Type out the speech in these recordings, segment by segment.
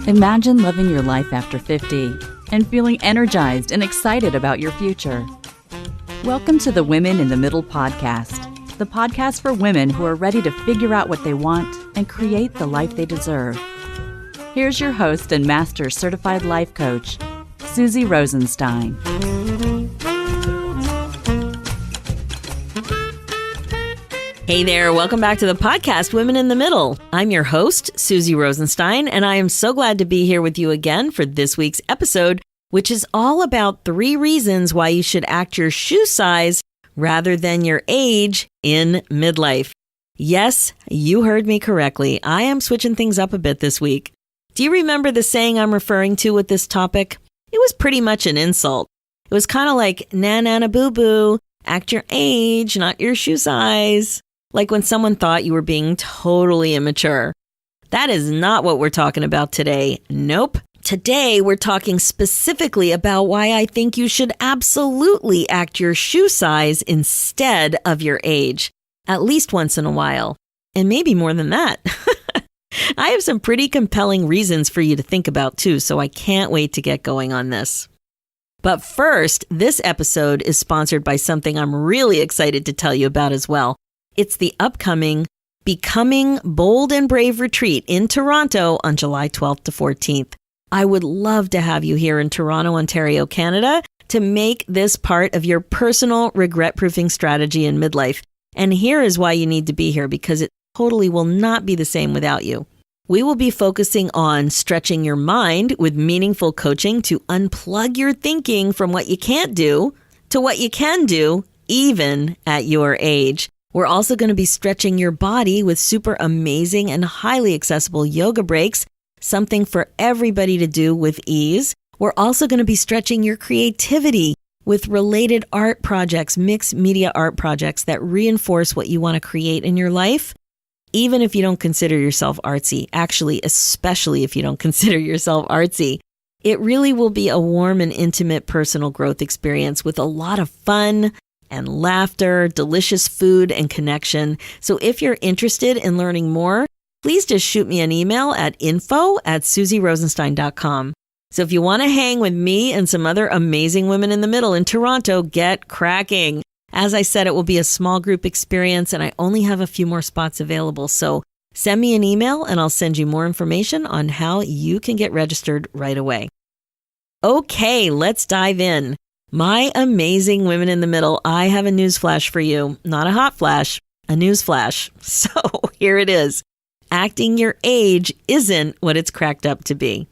Imagine living your life after 50 and feeling energized and excited about your future. Welcome to the Women in the Middle podcast, the podcast for women who are ready to figure out what they want and create the life they deserve. Here's your host and master certified life coach, Suzy Rosenstein. Hey there, welcome back to the podcast, Women in the Middle. I'm your host, Suzy Rosenstein, and I am so glad to be here with you again for this week's episode, which is all about 3 reasons why you should act your shoe size rather than your age in midlife. Yes, you heard me correctly. I am switching things up a bit this week. Do you remember the saying I'm referring to with this topic? It was pretty much an insult. It was kind of like, na boo boo, act your age, not your shoe size. Like when someone thought you were being totally immature. That is not what we're talking about today. Nope. Today, we're talking specifically about why I think you should absolutely act your shoe size instead of your age, at least once in a while, and maybe more than that. I have some pretty compelling reasons for you to think about too, so I can't wait to get going on this. But first, this episode is sponsored by something I'm really excited to tell you about as well. It's the upcoming Becoming Bold and Brave retreat in Toronto on July 12th to 14th. I would love to have you here in Toronto, Ontario, Canada, to make this part of your personal regret-proofing strategy in midlife. And here is why you need to be here, because it totally will not be the same without you. We will be focusing on stretching your mind with meaningful coaching to unplug your thinking from what you can't do to what you can do, even at your age. We're also going to be stretching your body with super amazing and highly accessible yoga breaks, something for everybody to do with ease. We're also going to be stretching your creativity with related art projects, mixed media art projects that reinforce what you want to create in your life, even if you don't consider yourself artsy. Actually, especially if you don't consider yourself artsy. It really will be a warm and intimate personal growth experience with a lot of fun and laughter, delicious food, and connection. So if you're interested in learning more, please just shoot me an email at info@suzyrosenstein.com. So if you want to hang with me and some other amazing women in the middle in Toronto, get cracking. As I said, it will be a small group experience, and I only have a few more spots available. So send me an email, and I'll send you more information on how you can get registered right away. Okay, let's dive in. My amazing women in the middle, I have a news flash for you. Not a hot flash, a news flash. So here it is. Acting your age isn't what it's cracked up to be.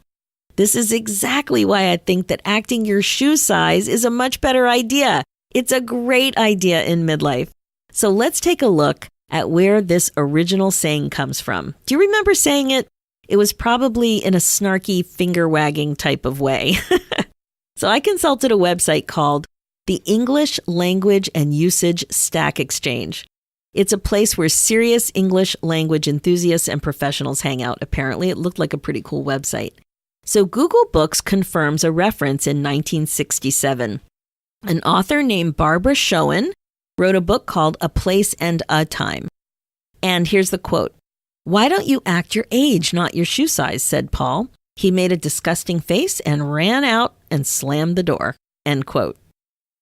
This is exactly why I think that acting your shoe size is a much better idea. It's a great idea in midlife. So let's take a look at where this original saying comes from. Do you remember saying it? It was probably in a snarky finger-wagging type of way. So I consulted a website called the English Language and Usage Stack Exchange. It's a place where serious English language enthusiasts and professionals hang out. Apparently, it looked like a pretty cool website. So Google Books confirms a reference in 1967. An author named Barbara Schoen wrote a book called A Place and a Time. And here's the quote. "Why don't you act your age, not your shoe size?" said Paul. He made a disgusting face and ran out and slammed the door. End quote.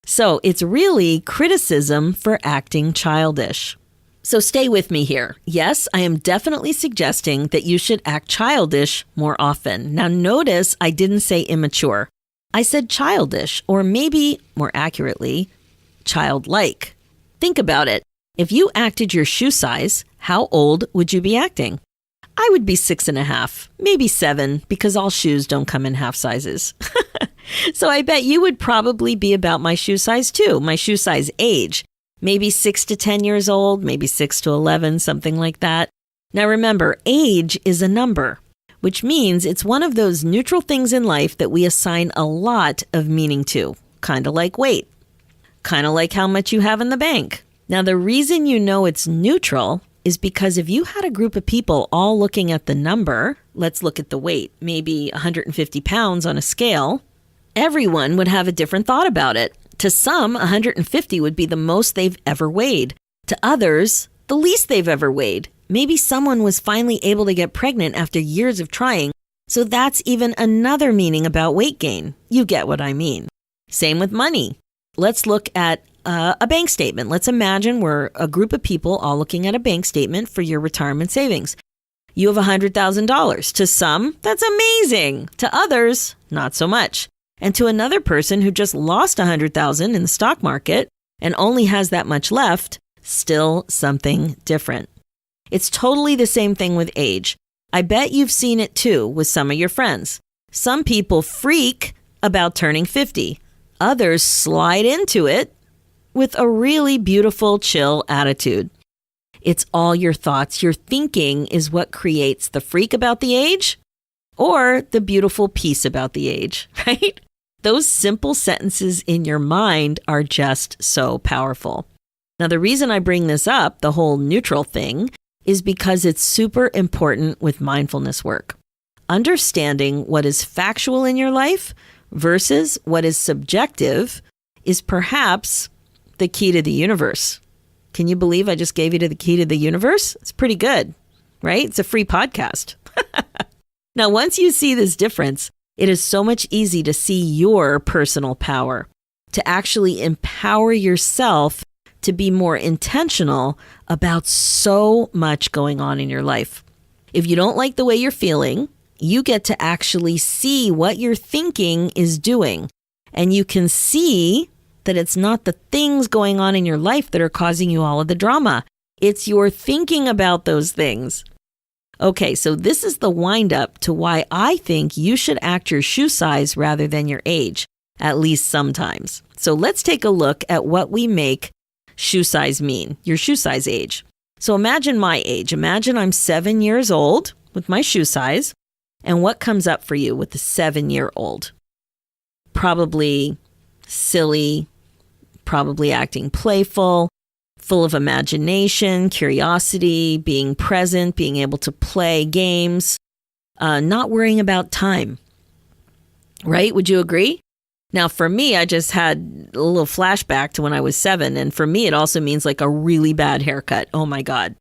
So it's really criticism for acting childish. So stay with me here. Yes, I am definitely suggesting that you should act childish more often. Now notice I didn't say immature. I said childish, or maybe more accurately, childlike. Think about it. If you acted your shoe size, how old would you be acting? I would be 6.5, maybe 7, because all shoes don't come in half sizes. So I bet you would probably be about my shoe size too, my shoe size age. Maybe 6 to 10 years old, maybe 6 to 11, something like that. Now remember, age is a number, which means it's one of those neutral things in life that we assign a lot of meaning to, kind of like weight, kind of like how much you have in the bank. Now the reason you know it's neutral is because if you had a group of people all looking at the number, let's look at the weight, maybe 150 pounds on a scale, everyone would have a different thought about it. To some, 150 would be the most they've ever weighed. To others, the least they've ever weighed. Maybe someone was finally able to get pregnant after years of trying, So that's even another meaning about weight gain. You get what I mean. Same with money. Let's look at a bank statement. Let's imagine we're a group of people all looking at a bank statement for your retirement savings. You have $100,000. To some, that's amazing. To others, not so much. And to another person who just lost $100,000 in the stock market and only has that much left, still something different. It's totally the same thing with age. I bet you've seen it too with some of your friends. Some people freak about turning 50. Others slide into it with a really beautiful, chill attitude. It's all your thoughts. Your thinking is what creates the freak about the age or the beautiful peace about the age, right? Those simple sentences in your mind are just so powerful. Now, the reason I bring this up, the whole neutral thing, is because it's super important with mindfulness work. Understanding what is factual in your life versus what is subjective is perhaps the key to the universe. Can you believe I just gave you the key to the universe? It's pretty good, right? It's a free podcast. Now, once you see this difference, it is so much easier to see your personal power, to actually empower yourself to be more intentional about so much going on in your life. If you don't like the way you're feeling, you get to actually see what your thinking is doing. And you can see that it's not the things going on in your life that are causing you all of the drama. It's your thinking about those things. Okay, so this is the wind up to why I think you should act your shoe size rather than your age, at least sometimes. So let's take a look at what we make shoe size mean, your shoe size age. So imagine my age. Imagine I'm 7 years old with my shoe size. And what comes up for you with the 7-year-old? Probably silly, probably acting playful, full of imagination, curiosity, being present, being able to play games, not worrying about time. Right? Would you agree? Now, for me, I just had a little flashback to when I was 7. And for me, it also means like a really bad haircut. Oh my God.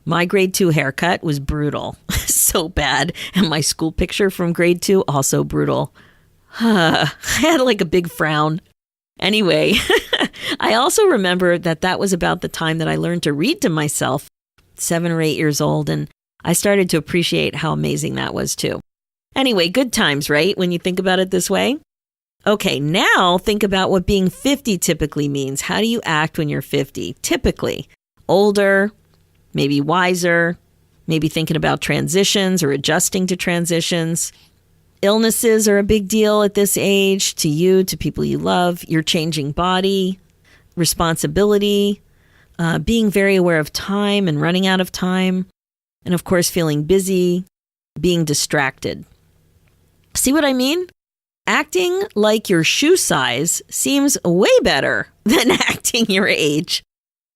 My grade 2 haircut was brutal. So bad. And my school picture from grade 2, also brutal. I had like a big frown. Anyway, I also remember that was about the time that I learned to read to myself, 7 or 8 years old. And I started to appreciate how amazing that was too. Anyway, good times, right? When you think about it this way. Okay, now think about what being 50 typically means. How do you act when you're 50? Typically, older, maybe wiser, maybe thinking about transitions or adjusting to transitions. Illnesses are a big deal at this age to you, to people you love. Your changing body, responsibility, being very aware of time and running out of time. And of course, feeling busy, being distracted. See what I mean? Acting like your shoe size seems way better than acting your age.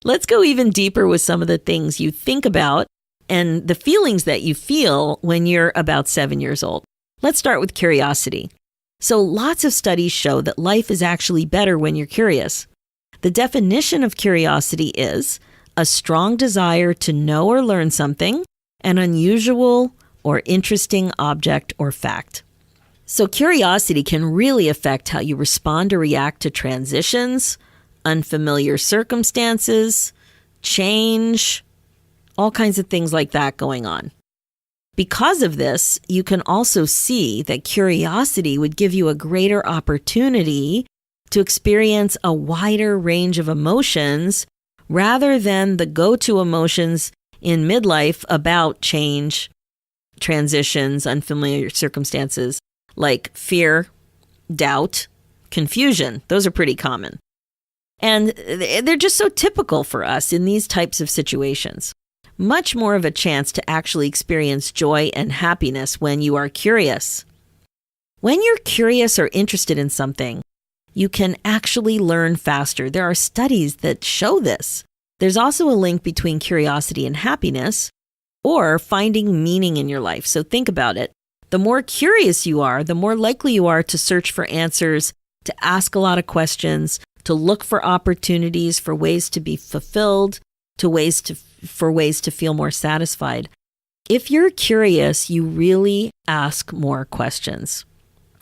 Let's go even deeper with some of the things you think about and the feelings that you feel when you're about 7 years old. Let's start with curiosity. So lots of studies show that life is actually better when you're curious. The definition of curiosity is a strong desire to know or learn something, an unusual or interesting object or fact. So curiosity can really affect how you respond or react to transitions, unfamiliar circumstances, change, all kinds of things like that going on. Because of this, you can also see that curiosity would give you a greater opportunity to experience a wider range of emotions rather than the go-to emotions in midlife about change, transitions, unfamiliar circumstances, like fear, doubt, confusion. Those are pretty common. And they're just so typical for us in these types of situations. Much more of a chance to actually experience joy and happiness when you are curious. When you're curious or interested in something, you can actually learn faster. There are studies that show this. There's also a link between curiosity and happiness or finding meaning in your life. So think about it. The more curious you are, the more likely you are to search for answers, to ask a lot of questions, to look for opportunities for ways to be fulfilled, for ways to feel more satisfied. If you're curious, you really ask more questions.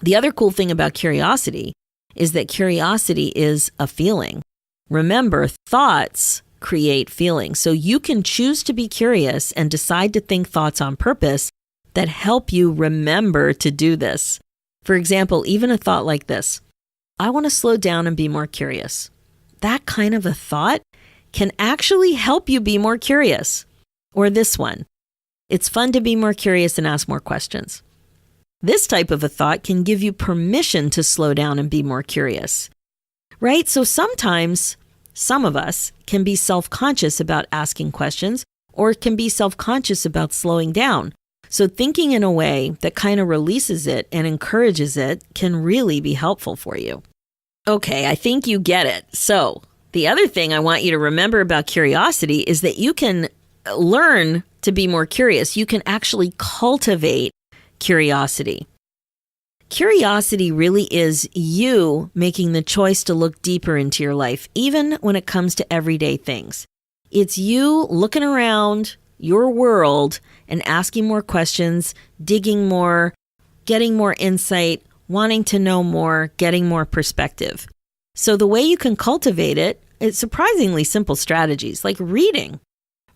The other cool thing about curiosity is that curiosity is a feeling. Remember, thoughts create feelings. So you can choose to be curious and decide to think thoughts on purpose that help you remember to do this. For example, even a thought like this: I want to slow down and be more curious. That kind of a thought can actually help you be more curious. Or this one: it's fun to be more curious and ask more questions. This type of a thought can give you permission to slow down and be more curious, right? So sometimes some of us can be self-conscious about asking questions or can be self-conscious about slowing down. So thinking in a way that kind of releases it and encourages it can really be helpful for you. Okay, I think you get it. So the other thing I want you to remember about curiosity is that you can learn to be more curious. You can actually cultivate curiosity. Curiosity really is you making the choice to look deeper into your life, even when it comes to everyday things. It's you looking around your world and asking more questions, digging more, getting more insight, wanting to know more, getting more perspective. So the way you can cultivate it is surprisingly simple strategies like reading.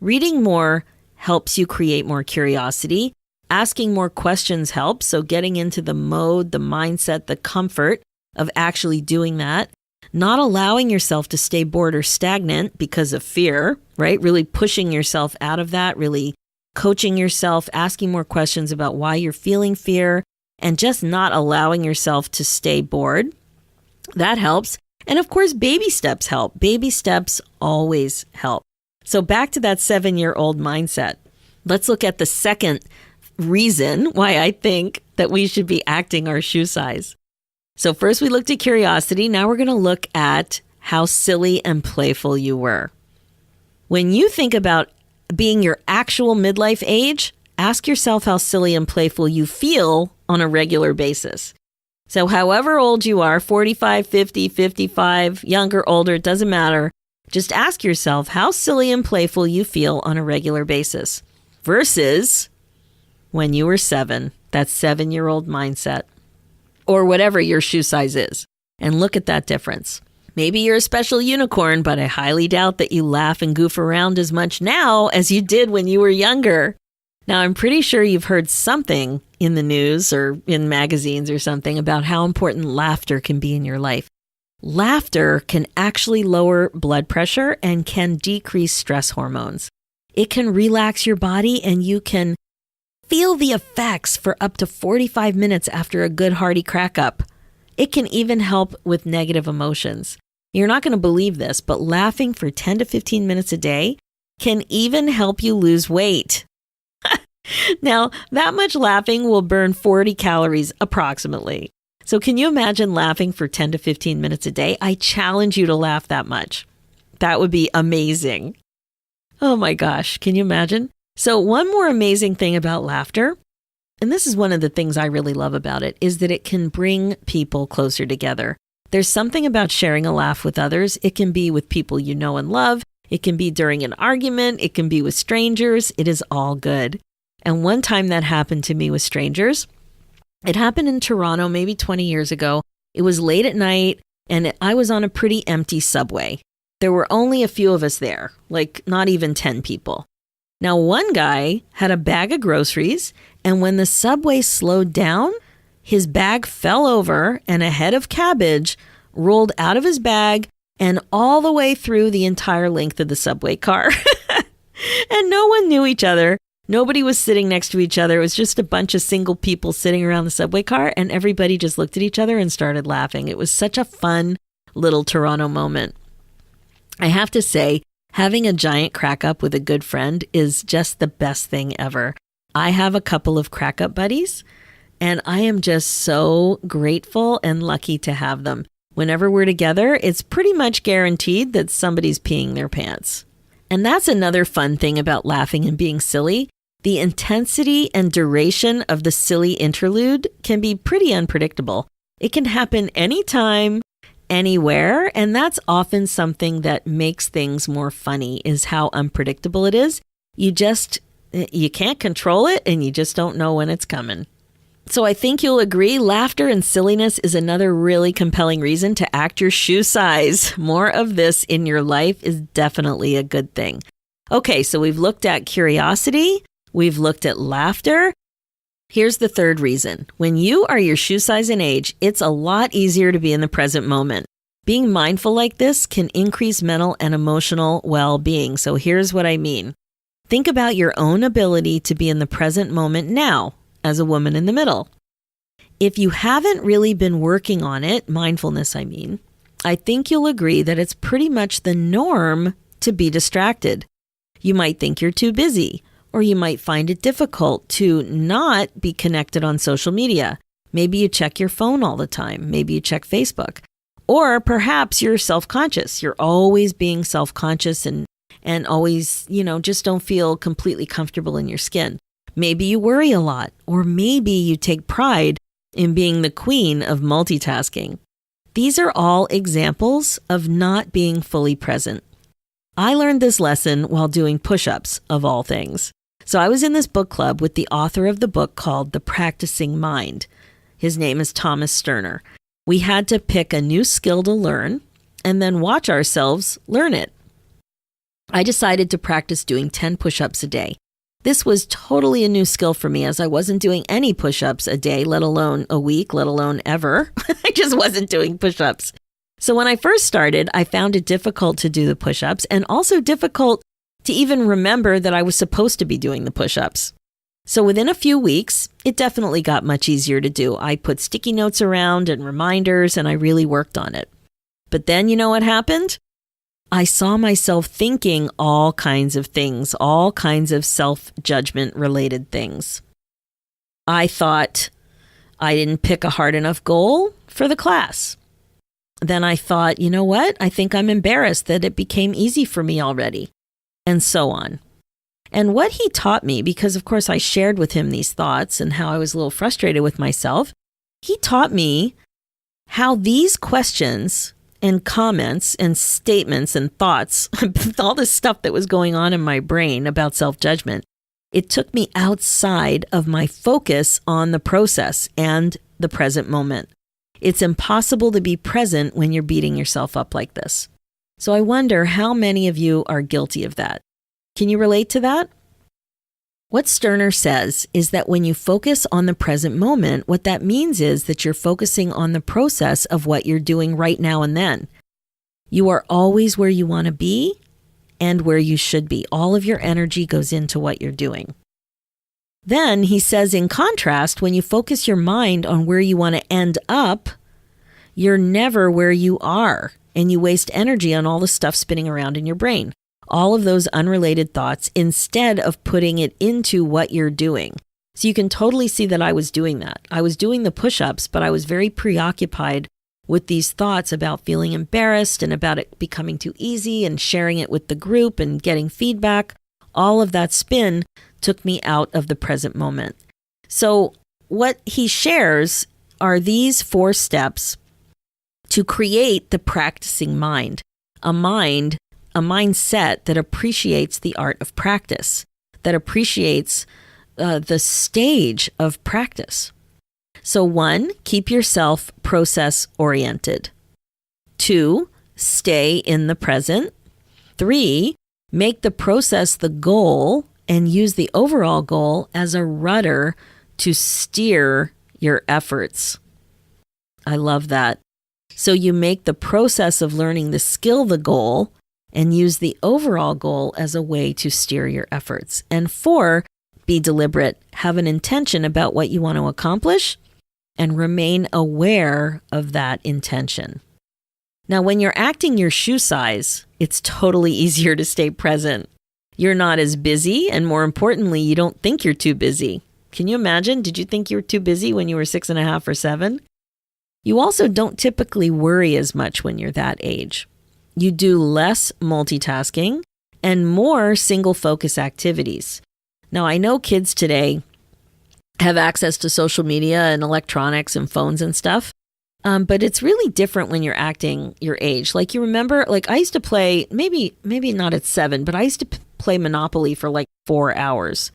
Reading more helps you create more curiosity. Asking more questions helps. So getting into the mode, the mindset, the comfort of actually doing that. Not allowing yourself to stay bored or stagnant because of fear, right? Really pushing yourself out of that, really coaching yourself, asking more questions about why you're feeling fear, and just not allowing yourself to stay bored. That helps. And of course, baby steps help. Baby steps always help. So back to that 7-year-old mindset. Let's look at the second reason why I think that we should be acting our shoe size. So first we looked at curiosity. Now we're going to look at how silly and playful you were. When you think about being your actual midlife age, ask yourself how silly and playful you feel on a regular basis. So however old you are, 45, 50, 55, younger, older, it doesn't matter. Just ask yourself how silly and playful you feel on a regular basis versus when you were 7, that 7-year-old mindset, or whatever your shoe size is. And look at that difference. Maybe you're a special unicorn, but I highly doubt that you laugh and goof around as much now as you did when you were younger. Now, I'm pretty sure you've heard something in the news or in magazines or something about how important laughter can be in your life. Laughter can actually lower blood pressure and can decrease stress hormones. It can relax your body and you can feel the effects for up to 45 minutes after a good hearty crack up. It can even help with negative emotions. You're not going to believe this, but laughing for 10 to 15 minutes a day can even help you lose weight. Now, that much laughing will burn 40 calories approximately. So can you imagine laughing for 10 to 15 minutes a day? I challenge you to laugh that much. That would be amazing. Oh my gosh, can you imagine? So one more amazing thing about laughter, and this is one of the things I really love about it, is that it can bring people closer together. There's something about sharing a laugh with others. It can be with people you know and love. It can be during an argument. It can be with strangers. It is all good. And one time that happened to me with strangers. It happened in Toronto maybe 20 years ago. It was late at night and I was on a pretty empty subway. There were only a few of us there, like not even 10 people. Now, one guy had a bag of groceries, and when the subway slowed down, his bag fell over and a head of cabbage rolled out of his bag and all the way through the entire length of the subway car. And no one knew each other. Nobody was sitting next to each other. It was just a bunch of single people sitting around the subway car, and everybody just looked at each other and started laughing. It was such a fun little Toronto moment. I have to say, having a giant crack up with a good friend is just the best thing ever. I have a couple of crack up buddies, and I am just so grateful and lucky to have them. Whenever we're together, it's pretty much guaranteed that somebody's peeing their pants. And that's another fun thing about laughing and being silly. The intensity and duration of the silly interlude can be pretty unpredictable. It can happen anytime, anywhere, and that's often something that makes things more funny, is how unpredictable it is. You just You can't control it, and you just don't know when it's coming. So I think you'll agree, laughter and silliness is another really compelling reason to act your shoe size. More of this in your life is definitely a good thing. Okay, so we've looked at curiosity. We've looked at laughter. Here's the third reason. When you are your shoe size and age, it's a lot easier to be in the present moment. Being mindful like this can increase mental and emotional well-being. So here's what I mean. Think about your own ability to be in the present moment now as a woman in the middle. If you haven't really been working on it, mindfulness I mean, I think you'll agree that it's pretty much the norm to be distracted. You might think you're too busy, or you might find it difficult to not be connected on social media. Maybe you check your phone all the time. Maybe you check Facebook. Or perhaps you're self-conscious. You're always being self-conscious and always, just don't feel completely comfortable in your skin. Maybe you worry a lot, or maybe you take pride in being the queen of multitasking. These are all examples of not being fully present. I learned this lesson while doing push-ups, of all things. So I was in this book club with the author of the book called The Practicing Mind. His name is Thomas Sterner. We had to pick a new skill to learn and then watch ourselves learn it. I decided to practice doing 10 push-ups a day. This was totally a new skill for me, as I wasn't doing any push-ups a day, let alone a week, let alone ever. I just wasn't doing push-ups. So when I first started, I found it difficult to do the push-ups and also difficult to even remember that I was supposed to be doing the push-ups. So within a few weeks, it definitely got much easier to do. I put sticky notes around and reminders, and I really worked on it. But then you know what happened? I saw myself thinking all kinds of things, all kinds of self-judgment related things. I thought I didn't pick a hard enough goal for the class. Then I thought, you know what? I think I'm embarrassed that it became easy for me already, and so on. And what he taught me, because of course I shared with him these thoughts and how I was a little frustrated with myself, he taught me how these questions and comments and statements and thoughts, all this stuff that was going on in my brain about self-judgment, it took me outside of my focus on the process and the present moment. It's impossible to be present when you're beating yourself up like this. So I wonder how many of you are guilty of that. Can you relate to that? What Sterner says is that when you focus on the present moment, what that means is that you're focusing on the process of what you're doing right now and then. You are always where you want to be and where you should be. All of your energy goes into what you're doing. Then he says, in contrast, when you focus your mind on where you want to end up, you're never where you are, and you waste energy on all the stuff spinning around in your brain. All of those unrelated thoughts instead of putting it into what you're doing. So you can totally see that I was doing that. I was doing the push-ups, but I was very preoccupied with these thoughts about feeling embarrassed and about it becoming too easy and sharing it with the group and getting feedback. All of that spin took me out of the present moment. So what he shares are these 4 steps to create the practicing mind, a mindset that appreciates the art of practice, that appreciates the stage of practice. So 1, keep yourself process-oriented. 2, stay in the present. 3, make the process the goal and use the overall goal as a rudder to steer your efforts. I love that. So you make the process of learning the skill the goal and use the overall goal as a way to steer your efforts. And 4, be deliberate. Have an intention about what you want to accomplish and remain aware of that intention. Now, when you're acting your shoe size, it's totally easier to stay present. You're not as busy, and more importantly, you don't think you're too busy. Can you imagine? Did you think you were too busy when you were 6.5 or 7? You also don't typically worry as much when you're that age. You do less multitasking and more single focus activities. Now, I know kids today have access to social media and electronics and phones and stuff, but it's really different when you're acting your age. Like, you remember, like, I used to play, maybe not at 7, but I used to play Monopoly for like 4 hours.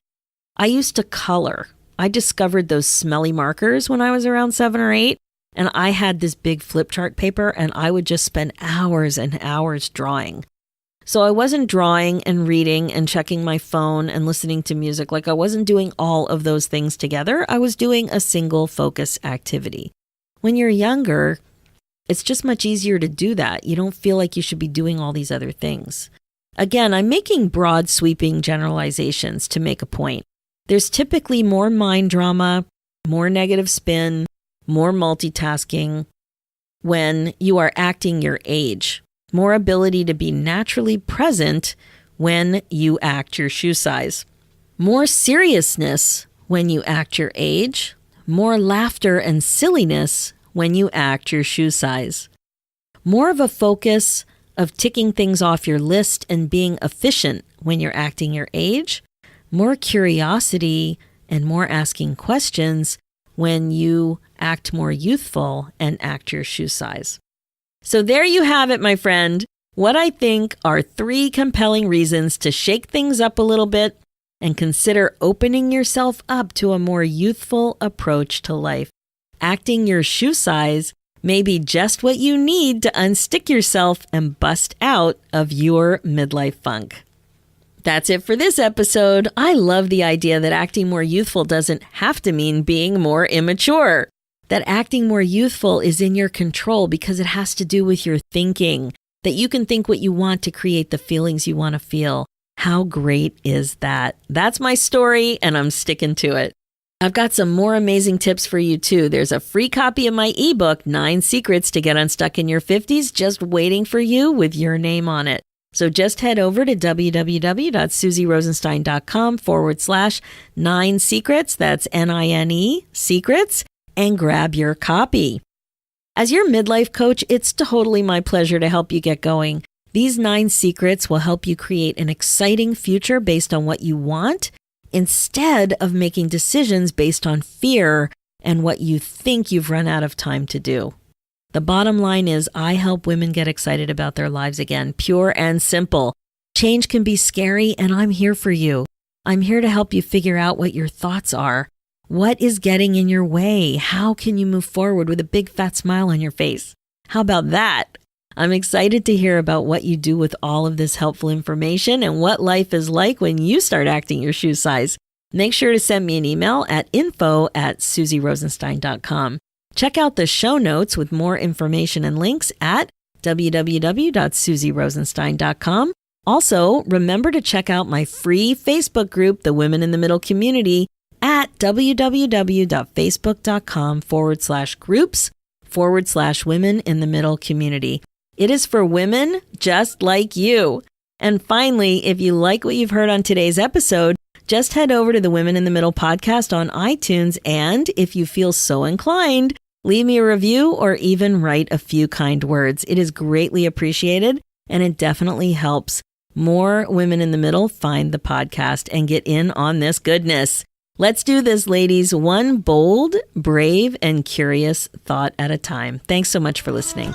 I used to color. I discovered those smelly markers when I was around 7 or 8, and I had this big flip chart paper, and I would just spend hours and hours drawing. So I wasn't drawing and reading and checking my phone and listening to music. Like, I wasn't doing all of those things together. I was doing a single focus activity. When you're younger, it's just much easier to do that. You don't feel like you should be doing all these other things. Again, I'm making broad sweeping generalizations to make a point. There's typically more mind drama, more negative spin, more multitasking when you are acting your age, more ability to be naturally present when you act your shoe size, more seriousness when you act your age, more laughter and silliness when you act your shoe size, more of a focus of ticking things off your list and being efficient when you're acting your age, more curiosity and more asking questions when you act more youthful and act your shoe size. So there you have it, my friend. What I think are 3 compelling reasons to shake things up a little bit and consider opening yourself up to a more youthful approach to life. Acting your shoe size may be just what you need to unstick yourself and bust out of your midlife funk. That's it for this episode. I love the idea that acting more youthful doesn't have to mean being more immature. That acting more youthful is in your control because it has to do with your thinking, that you can think what you want to create the feelings you want to feel. How great is that? That's my story, and I'm sticking to it. I've got some more amazing tips for you too. There's a free copy of my ebook, 9 Secrets to Get Unstuck in Your 50s, just waiting for you with your name on it. So just head over to www.suzyrosenstein.com/9 secrets. That's NINE secrets, and grab your copy. As your midlife coach, it's totally my pleasure to help you get going. These 9 secrets will help you create an exciting future based on what you want, instead of making decisions based on fear and what you think you've run out of time to do. The bottom line is I help women get excited about their lives again, pure and simple. Change can be scary, and I'm here for you. I'm here to help you figure out what your thoughts are. What is getting in your way? How can you move forward with a big fat smile on your face? How about that? I'm excited to hear about what you do with all of this helpful information and what life is like when you start acting your shoe size. Make sure to send me an email at info@suzyrosenstein.com. Check out the show notes with more information and links at www.suzyrosenstein.com. Also, remember to check out my free Facebook group, the Women in the Middle Community, at www.facebook.com/groups/Women in the Middle Community. It is for women just like you. And finally, if you like what you've heard on today's episode, just head over to the Women in the Middle podcast on iTunes, and if you feel so inclined, leave me a review or even write a few kind words. It is greatly appreciated, and it definitely helps more women in the middle find the podcast and get in on this goodness. Let's do this, ladies, one bold, brave, and curious thought at a time. Thanks so much for listening.